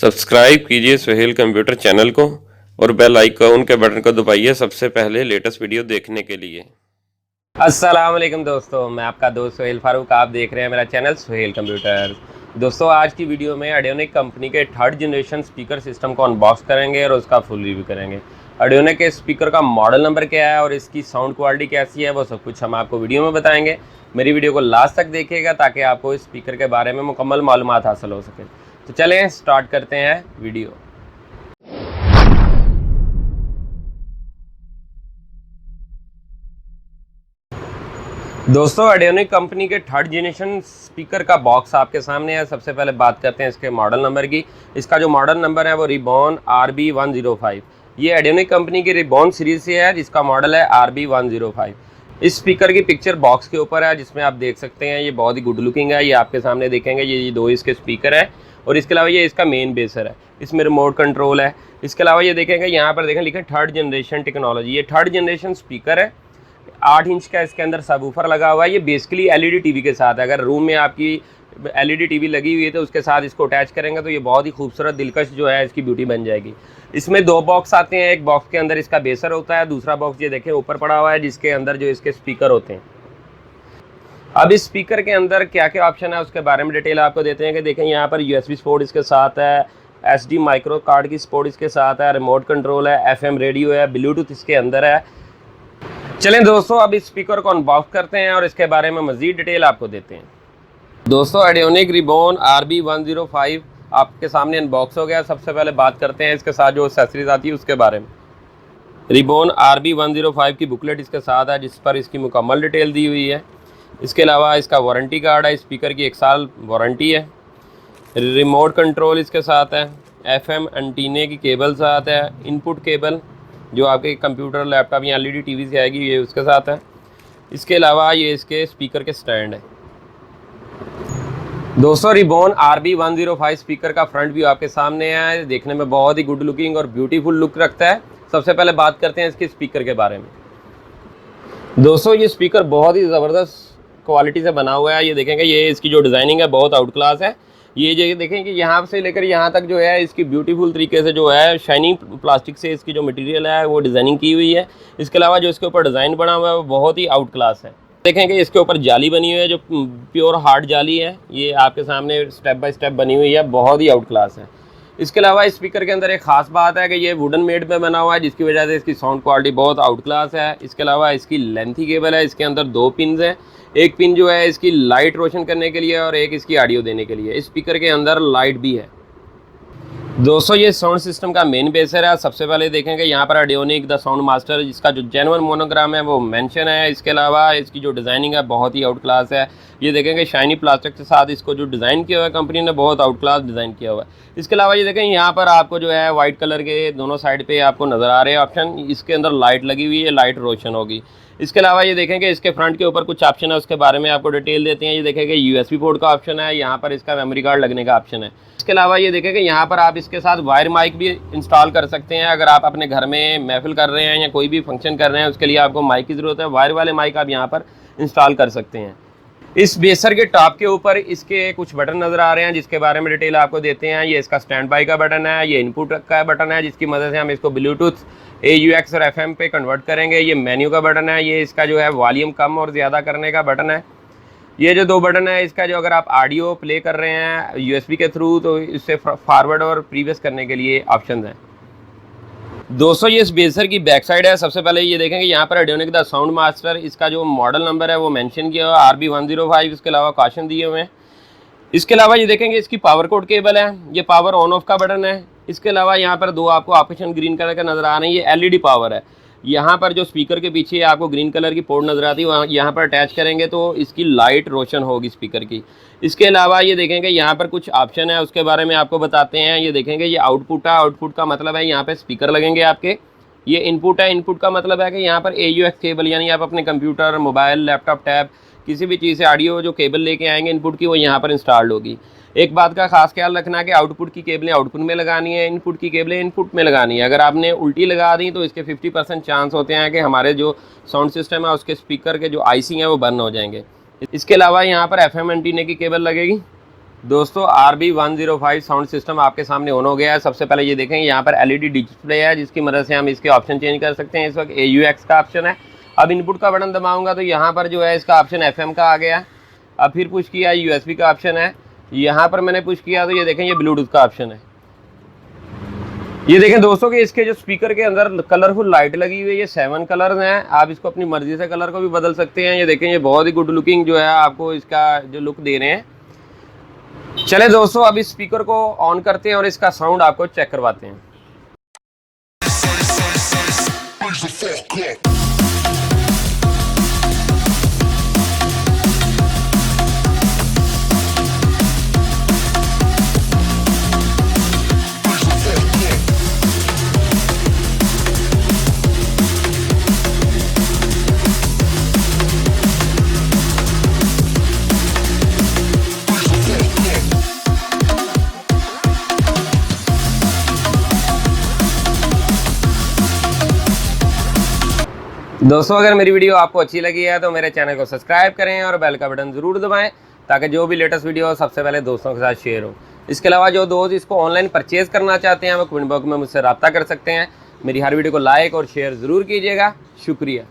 Subscribe कीजिए Suhail computer channel को और बेल आइकॉन के बटन को दबाइए सबसे पहले लेटेस्ट वीडियो देखने के लिए। अस्सलाम वालेकुम दोस्तों, मैं आपका दोस्त सुहेल फारूक। आप देख रहे हैं मेरा चैनल सुहेल कंप्यूटर। दोस्तों, आज की वीडियो में ऑडियोनिक कंपनी के थर्ड जनरेशन स्पीकर सिस्टम को अनबॉक्स करेंगे और उसका फुल रिव्यू करेंगे। ऑडियोनिक के स्पीकर का मॉडल नंबर क्या है और इसकी साउंड क्वालिटी कैसी है, वो सब कुछ हम आपको वीडियो में बताएंगे। मेरी वीडियो को लास्ट तक देखिएगा ताकि आपको इस स्पीकर के बारे में मुकम्मल मालूमात हासिल हो सके। तो चलें स्टार्ट करते हैं वीडियो। दोस्तों, ऑडियोनिक कंपनी के थर्ड जनरेशन स्पीकर का बॉक्स आपके सामने है। सबसे पहले बात करते हैं इसके मॉडल नंबर की। इसका जो मॉडल नंबर है वो रिबॉन RB105। ये ऑडियोनिक कंपनी की रिबॉन सीरीज से है जिसका मॉडल है RB105। इस स्पीकर की पिक्चर बॉक्स के ऊपर है जिसमें आप देख सकते हैं ये बहुत ही गुड लुकिंग है। ये आपके सामने देखेंगे, ये दो इसके स्पीकर है और इसके अलावा ये इसका मेन बेसर है। इसमें रिमोट कंट्रोल है। इसके अलावा ये देखेंगे, यहाँ पर देखें लिखा थर्ड जनरेशन टेक्नोलॉजी। ये थर्ड जनरेशन स्पीकर है। 8 इंच का इसके अंदर सबवूफर लगा हुआ है। ये बेसिकली LED टीवी के साथ है। अगर रूम में आपकी LED टीवी लगी हुई है तो उसके साथ इसको अटैच करेंगे तो ये बहुत ही खूबसूरत दिलकश जो है इसकी ब्यूटी बन जाएगी। इसमें दो बॉक्स आते हैं। एक बॉक्स के अंदर इसका बेसर होता है, दूसरा बॉक्स ये देखें ऊपर पड़ा हुआ है जिसके अंदर जो इसके स्पीकर होते हैं। अब इस स्पीकर के अंदर क्या क्या ऑप्शन है उसके बारे में डिटेल आपको देते हैं कि देखें, यहाँ पर USB सपोर्ट इसके साथ है, SD माइक्रो कार्ड की सपोर्ट इसके साथ है, रिमोट कंट्रोल है, FM रेडियो है, ब्लूटूथ इसके अंदर है। चलें दोस्तों, अब इस स्पीकर को अनबॉक्स करते हैं और इसके बारे में मज़ीद डिटेल आपको देते हैं। दोस्तों, ऑडियोनिक रिबॉन RB105 आपके सामने अनबॉक्स हो गया। सबसे पहले बात करते हैं इसके साथ जो एक्सेसरीज आती है उसके बारे में। रिबॉन RB105 की बुकलेट इसके साथ है जिस पर इसकी मुकम्मल डिटेल दी हुई है। इसके अलावा इसका वारंटी कार्ड है। स्पीकर की 1 साल वारंटी है। रिमोट कंट्रोल इसके साथ है। FM एंटीने की केबल साथ है। इनपुट केबल जो आपके कंप्यूटर, लैपटॉप या LED टीवी से आएगी ये उसके साथ है। इसके अलावा ये इसके स्पीकर के स्टैंड है। दोस्तों, रिबॉन RB105 स्पीकर का फ्रंट व्यू आपके सामने है। देखने में बहुत ही गुड लुकिंग और ब्यूटीफुल लुक रखता है। सबसे पहले बात करते हैं इसके स्पीकर के बारे में। दोस्तों, ये स्पीकर बहुत ही ज़बरदस्त क्वालिटी से बना हुआ है। ये देखेंगे, ये इसकी जो डिज़ाइनिंग है बहुत आउट क्लास है। ये जो देखेंगे यहाँ से लेकर यहाँ तक जो है इसकी ब्यूटीफुल तरीके से जो है शाइनिंग प्लास्टिक से इसकी जो मटेरियल है वो डिज़ाइनिंग की हुई है। इसके अलावा जो इसके ऊपर डिज़ाइन बना हुआ है वो बहुत ही आउट क्लास है। देखेंगे इसके ऊपर जाली बनी हुई है जो प्योर हार्ड जाली है। ये आपके सामने स्टेप बाय स्टेप बनी हुई है, बहुत ही आउट क्लास है। इसके अलावा इस स्पीकर के अंदर एक ख़ास बात है कि ये वुडन मेड में बना हुआ है जिसकी वजह से इसकी साउंड क्वालिटी बहुत आउट क्लास है। इसके अलावा इसकी लेंथी केबल है। इसके अंदर 2 पिन है। एक पिन जो है इसकी लाइट रोशन करने के लिए और एक इसकी ऑडियो देने के लिए। इस स्पीकर के अंदर लाइट भी है। दोस्तों, ये साउंड सिस्टम का मेन बेसर है। सबसे पहले देखेंगे यहाँ पर ऑडियोनिक द साउंड मास्टर, जिसका जो जेन्युइन मोनोग्राम है वो मेंशन है। इसके अलावा इसकी जो डिज़ाइनिंग है बहुत ही आउट क्लास है। ये देखेंगे शाइनी प्लास्टिक के साथ इसको जो डिज़ाइन किया हुआ है कंपनी ने, बहुत आउट क्लास डिज़ाइन किया हुआ है। इसके अलावा ये देखें, यहाँ पर आपको जो है वाइट कलर के दोनों साइड पे आपको नज़र आ रहे हैं ऑप्शन। इसके अंदर लाइट लगी हुई है, लाइट रोशन होगी। इसके अलावा ये देखेंगे इसके फ्रंट के ऊपर कुछ ऑप्शन है उसके बारे में आपको डिटेल देते हैं। ये देखेंगे USB पोर्ट का ऑप्शन है। यहाँ पर इसका मेमोरी कार्ड लगने का ऑप्शन है। इसके अलावा ये देखेंगे यहाँ पर आप इसके साथ वायर माइक भी इंस्टॉल कर सकते हैं। अगर आप अपने घर में महफिल कर रहे हैं या कोई भी फंक्शन कर रहे हैं उसके लिए आपको माइक की ज़रूरत है, वायर वाले माइक आप यहाँ पर इंस्टॉल कर सकते हैं। इस बेसर के टॉप के ऊपर इसके कुछ बटन नज़र आ रहे हैं जिसके बारे में डिटेल आपको देते हैं। ये इसका स्टैंड बाई का बटन है। ये इनपुट का बटन है जिसकी मदद से हम इसको ब्लूटूथ, AUX और FM पे कन्वर्ट करेंगे। ये मेन्यू का बटन है। ये इसका जो है वॉल्यूम कम और ज़्यादा करने का बटन है। ये जो 2 बटन है इसका जो अगर आप ऑडियो प्ले कर रहे हैं USB के थ्रू तो इससे फॉरवर्ड और प्रीवियस करने के लिए ऑप्शन हैं। दोस्तों, ये इस बेसर की बैक साइड है। सबसे पहले ये देखेंगे यहाँ पर ऑडियोनिक द साउंड मास्टर, इसका जो मॉडल नंबर है वो मेंशन किया हुआ है RB105। इसके अलावा कॉशन दिए हुए हैं। इसके अलावा ये देखेंगे इसकी पावर कोड केबल है। ये पावर ऑन ऑफ का बटन है। इसके अलावा यहाँ पर 2 आपको ऑप्शन ग्रीन कलर का नज़र आ रहे हैं। ये LED पावर है। यहाँ पर जो स्पीकर के पीछे आपको ग्रीन कलर की पोर्ट नज़र आती है वहाँ यहाँ पर अटैच करेंगे तो इसकी लाइट रोशन होगी स्पीकर की। इसके अलावा ये देखेंगे यहाँ पर कुछ ऑप्शन है उसके बारे में आपको बताते हैं। ये देखेंगे, ये आउटपुट है। आउटपुट का मतलब है यहाँ पे स्पीकर लगेंगे आपके। ये इनपुट है। इनपुट का मतलब है कि यहाँ पर AUX केबल, यानी आप अपने कंप्यूटर, मोबाइल, लैपटॉप, टैब किसी भी चीज़ से ऑडियो जो केबल लेके आएंगे इनपुट की, वो यहाँ पर इंस्टॉल्ड होगी। एक बात का खास ख्याल रखना है कि आउटपुट की केबलें आउटपुट में लगानी है, इनपुट की केबलें इनपुट में लगानी है। अगर आपने उल्टी लगा दी तो इसके 50% चांस होते हैं कि हमारे जो साउंड सिस्टम है उसके स्पीकर के जो IC हैं वो बर्न हो जाएंगे। इसके अलावा यहाँ पर FM एंटीने की केबल लगेगी। दोस्तों RB105 साउंड सिस्टम आपके सामने ऑन हो गया है। सबसे पहले ये देखें, यहाँ पर LED डिस्प्ले है जिसकी मदद से हम इसके ऑप्शन चेंज कर सकते हैं। इस वक्त AUX का ऑप्शन है। अब इनपुट का बटन दबाऊंगा तो यहाँ पर जो है इसका ऑप्शन FM का आ गया। अब फिर पुश किया USB का ऑप्शन है। यहाँ पर मैंने पुश किया तो ये देखें ये ब्लूटूथ का ऑप्शन है। ये देखें दोस्तों कि इसके जो स्पीकर के अंदर कलरफुल लाइट लगी हुई है, ये 7 कलर्स हैं। आप इसको अपनी मर्जी से कलर को भी बदल सकते हैं। ये देखें ये बहुत ही गुड लुकिंग जो है आपको इसका जो लुक दे रहे हैं। चले दोस्तों अब इस स्पीकर को ऑन करते हैं और इसका साउंड आपको चेक करवाते हैं। दोस्तों अगर मेरी वीडियो आपको अच्छी लगी है तो मेरे चैनल को सब्सक्राइब करें और बेल का बटन ज़रूर दबाएं ताकि जो भी लेटेस्ट वीडियो हो सबसे पहले दोस्तों के साथ शेयर हो। इसके अलावा जो दोस्त इसको ऑनलाइन परचेज़ करना चाहते हैं वो कमेंट बॉक्स में मुझसे रब्ता कर सकते हैं। मेरी हर वीडियो को लाइक और शेयर ज़रूर कीजिएगा। शुक्रिया।